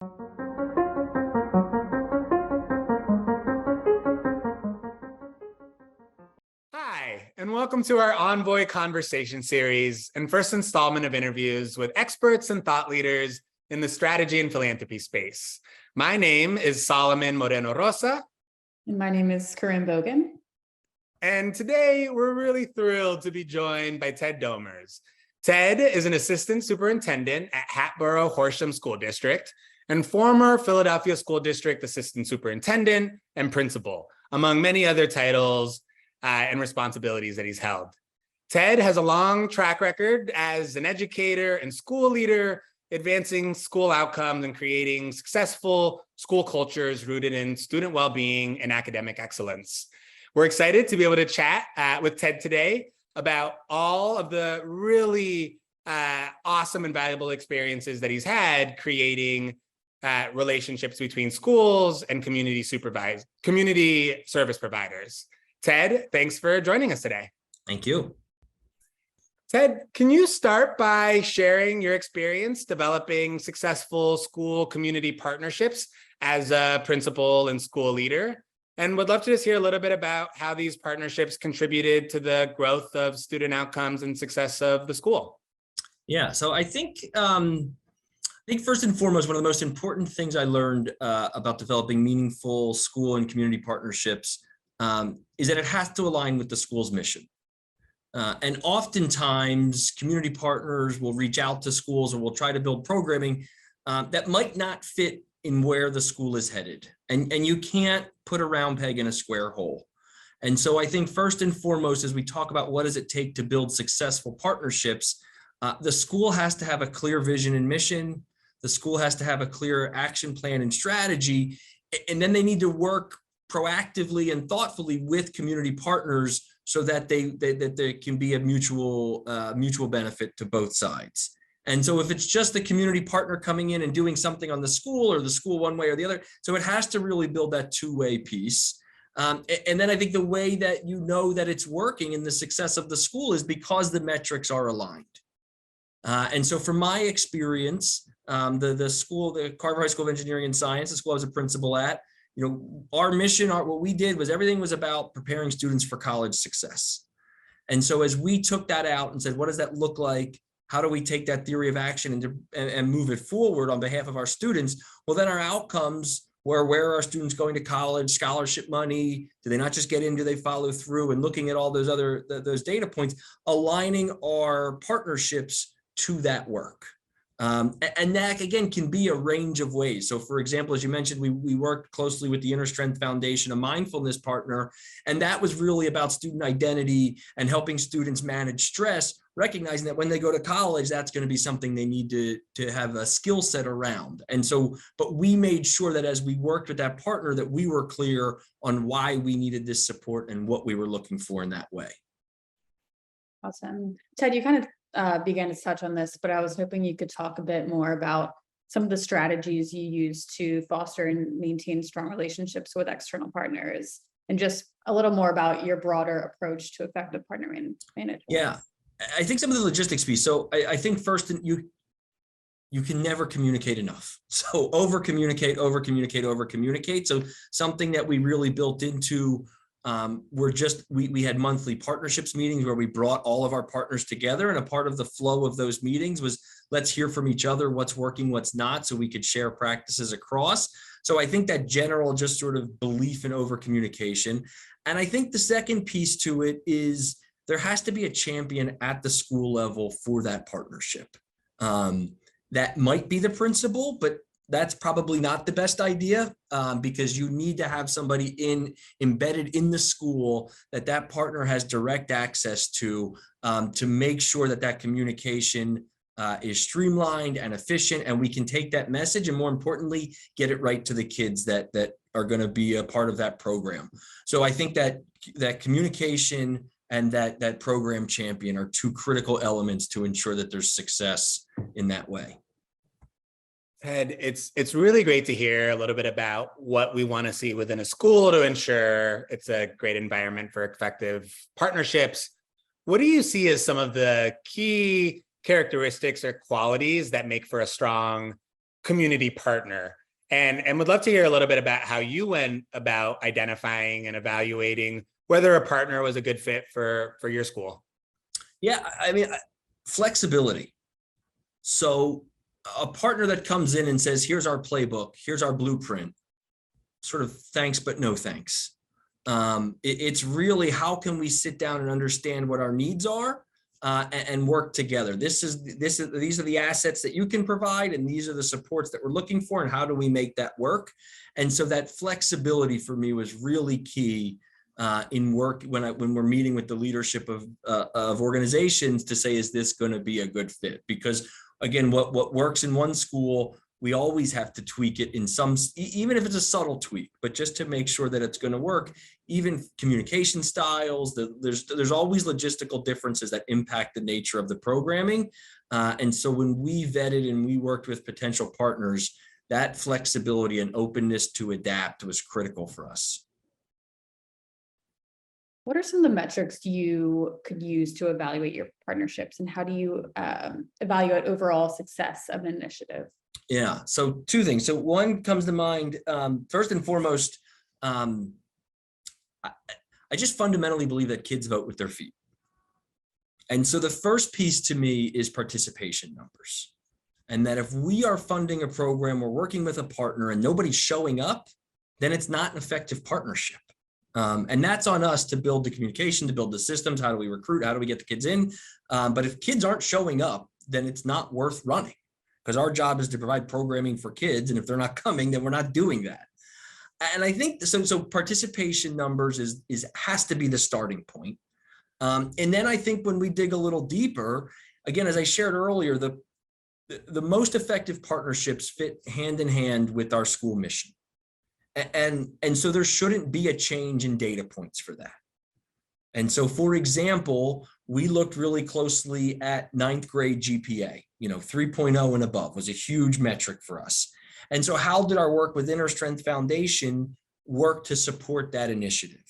Hi, and welcome to our Envoy Conversation series and first installment of interviews with experts and thought leaders in the strategy and philanthropy space. My name is Solomon Moreno Rosa. And my name is Corinne Bogan. And today we're really thrilled to be joined by Ted Domers. Ted is an assistant superintendent at Hatboro Horsham School District and former Philadelphia School District assistant superintendent and principal, among many other titles and responsibilities that he's held. Ted has a long track record as an educator and school leader, advancing school outcomes and creating successful school cultures rooted in student well-being and academic excellence. We're excited to be able to chat with Ted today about all of the really awesome and valuable experiences that he's had creating relationships between schools and community service providers. Ted, thanks for joining us today. Thank you. Ted, can you start by sharing your experience developing successful school community partnerships as a principal and school leader? And would love to just hear a little bit about how these partnerships contributed to the growth of student outcomes and success of the school. Yeah, so I think first and foremost, one of the most important things I learned about developing meaningful school and community partnerships is that it has to align with the school's mission. And oftentimes, community partners will reach out to schools or will try to build programming that might not fit in where the school is headed. And you can't put a round peg in a square hole. And so I think first and foremost, as we talk about what does it take to build successful partnerships, the school has to have a clear vision and mission. The school has to have a clear action plan and strategy. And then they need to work proactively and thoughtfully with community partners so that there can be a mutual benefit to both sides. And so if it's just the community partner coming in and doing something on the school or the school one way or the other, so it has to really build that two-way piece. And then I think the way that you know that it's working and the success of the school is because the metrics are aligned. And so from my experience, the Carver High School of Engineering and Science, the school I was a principal at, our mission, what we did was everything was about preparing students for college success. And so as we took that out and said, what does that look like? How do we take that theory of action and move it forward on behalf of our students? Well, then our outcomes were, where are our students going to college, scholarship money? Do they not just get in, do they follow through? And looking at all those data points, aligning our partnerships to that work. And that, again, can be a range of ways. So, for example, as you mentioned, we worked closely with the Inner Strength Foundation, a mindfulness partner, and that was really about student identity and helping students manage stress, recognizing that when they go to college, that's going to be something they need to have a skill set around. And so, but we made sure that as we worked with that partner, that we were clear on why we needed this support and what we were looking for in that way. Awesome. Ted, you kind of began to touch on this, but I was hoping you could talk a bit more about some of the strategies you use to foster and maintain strong relationships with external partners, and just a little more about your broader approach to effective partner management. Yeah, I think some of the logistics piece. So I think first, you can never communicate enough. So over communicate. So something that we really built into we had monthly partnerships meetings where we brought all of our partners together, and a part of the flow of those meetings was let's hear from each other, what's working, what's not, so we could share practices across. So I think that general just sort of belief in over communication. And I think the second piece to it is there has to be a champion at the school level for that partnership. That might be the principal, but that's probably not the best idea because you need to have somebody embedded in the school that partner has direct access to make sure that communication is streamlined and efficient, and we can take that message and, more importantly, get it right to the kids that are going to be a part of that program. So I think that communication and that program champion are two critical elements to ensure that there's success in that way. Ted, it's really great to hear a little bit about what we want to see within a school to ensure it's a great environment for effective partnerships. What do you see as some of the key characteristics or qualities that make for a strong community partner, and would love to hear a little bit about how you went about identifying and evaluating whether a partner was a good fit for your school. Yeah, I mean, flexibility. So a partner that comes in and says, here's our playbook, here's our blueprint, sort of thanks, but no thanks. It's really, how can we sit down and understand what our needs are and work together? These are the assets that you can provide, and these are the supports that we're looking for, and how do we make that work? And so that flexibility for me was really key in work when we're meeting with the leadership of organizations to say, is this going to be a good fit? Because again, what works in one school, we always have to tweak it in some, even if it's a subtle tweak, but just to make sure that it's going to work. Even communication styles, there's always logistical differences that impact the nature of the programming. And so when we vetted and we worked with potential partners, that flexibility and openness to adapt was critical for us. What are some of the metrics you could use to evaluate your partnerships, and how do you evaluate overall success of an initiative? Yeah, so two things. So one comes to mind, first and foremost, I just fundamentally believe that kids vote with their feet. And so the first piece to me is participation numbers. And that if we are funding a program, we're working with a partner and nobody's showing up, then it's not an effective partnership. And that's on us to build the communication, to build the systems. How do we recruit? How do we get the kids in? But if kids aren't showing up, then it's not worth running, because our job is to provide programming for kids. And if they're not coming, then we're not doing that. And I think so participation numbers has to be the starting point. And then I think when we dig a little deeper, again, as I shared earlier, the most effective partnerships fit hand in hand with our school mission. And so there shouldn't be a change in data points for that. And so, for example, we looked really closely at 9th grade GPA, 3.0 and above was a huge metric for us. And so how did our work with Inner Strength Foundation work to support that initiative?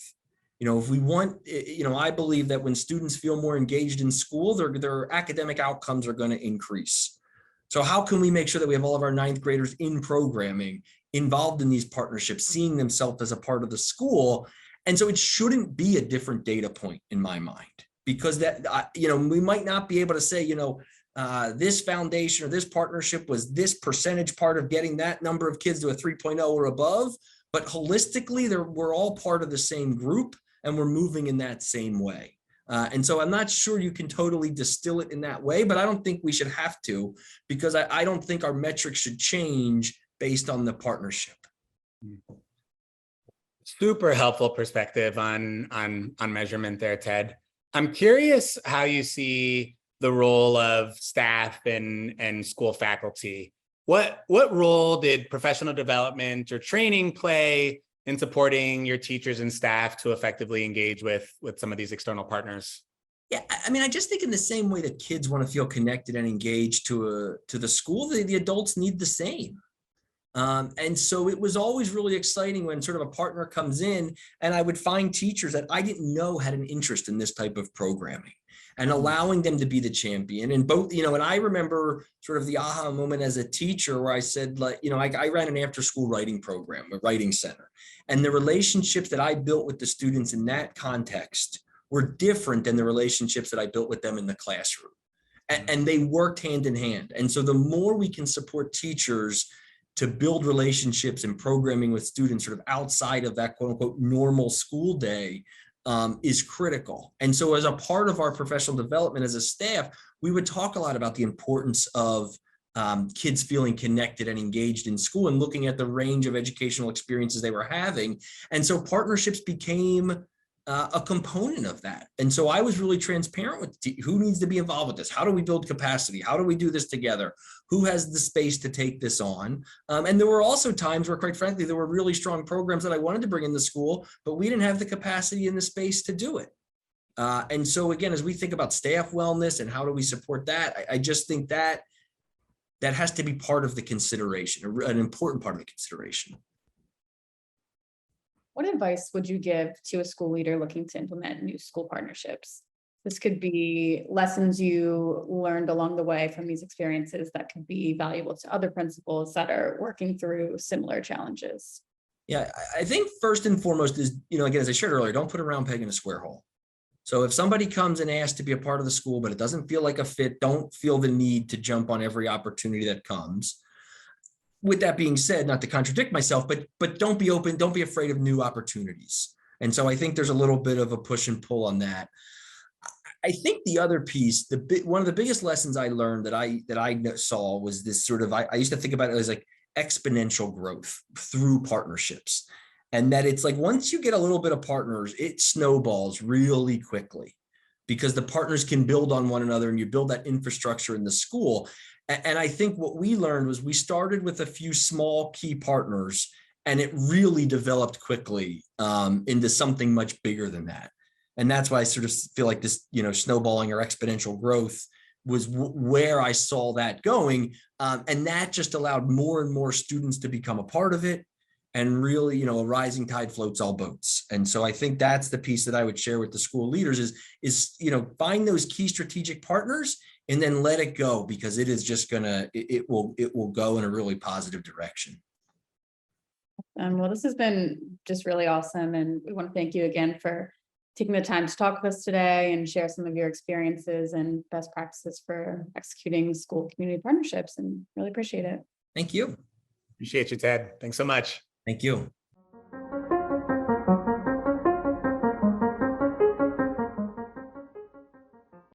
If we want, I believe that when students feel more engaged in school, their academic outcomes are going to increase. So how can we make sure that we have all of our 9th graders in programming, involved in these partnerships, seeing themselves as a part of the school? And so it shouldn't be a different data point in my mind, because that, we might not be able to say, this foundation or this partnership was this percentage part of getting that number of kids to a 3.0 or above, but holistically, we're all part of the same group and we're moving in that same way. And so I'm not sure you can totally distill it in that way, but I don't think we should have to, because I don't think our metrics should change based on the partnership. Super helpful perspective on measurement there, Ted. I'm curious how you see the role of staff and school faculty. What role did professional development or training play in supporting your teachers and staff to effectively engage with some of these external partners? Yeah, I mean, I just think in the same way that kids want to feel connected and engaged to the school, the adults need the same. And so it was always really exciting when sort of a partner comes in and I would find teachers that I didn't know had an interest in this type of programming, and allowing them to be the champion. And both, and I remember sort of the aha moment as a teacher where I said, I ran an after school writing program, a writing center, and the relationships that I built with the students in that context were different than the relationships that I built with them in the classroom. And they worked hand in hand. And so the more we can support teachers to build relationships and programming with students sort of outside of that quote unquote normal school day is critical. And so as a part of our professional development as a staff, we would talk a lot about the importance of kids feeling connected and engaged in school and looking at the range of educational experiences they were having. And so partnerships became a component of that. And so I was really transparent with who needs to be involved with this. How do we build capacity? How do we do this together? Who has the space to take this on? And there were also times where, quite frankly, there were really strong programs that I wanted to bring in the school, but we didn't have the capacity and the space to do it. And so again, as we think about staff wellness and how do we support that, I just think that has to be part of the consideration, an important part of the consideration. What advice would you give to a school leader looking to implement new school partnerships? this could be lessons you learned along the way from these experiences that could be valuable to other principals that are working through similar challenges? Yeah, I think first and foremost is, again, as I shared earlier, don't put a round peg in a square hole. So if somebody comes and asks to be a part of the school, but it doesn't feel like a fit, don't feel the need to jump on every opportunity that comes. With that being said, not to contradict myself, but don't be open, don't be afraid of new opportunities. And so I think there's a little bit of a push and pull on that. I think the other piece, one of the biggest lessons I learned that I saw was this sort of, I used to think about it as like exponential growth through partnerships. And that it's like, once you get a little bit of partners, it snowballs really quickly because the partners can build on one another and you build that infrastructure in the school. And I think what we learned was we started with a few small key partners and it really developed quickly into something much bigger than that. And that's why I sort of feel like this, snowballing or exponential growth was where I saw that going. And that just allowed more and more students to become a part of it. And really, a rising tide floats all boats. And so I think that's the piece that I would share with the school leaders is find those key strategic partners and then let it go, because it is just it will go in a really positive direction. Well, this has been just really awesome. And we want to thank you again for taking the time to talk with us today and share some of your experiences and best practices for executing school community partnerships, and really appreciate it. Thank you. Appreciate you, Ted. Thanks so much. Thank you.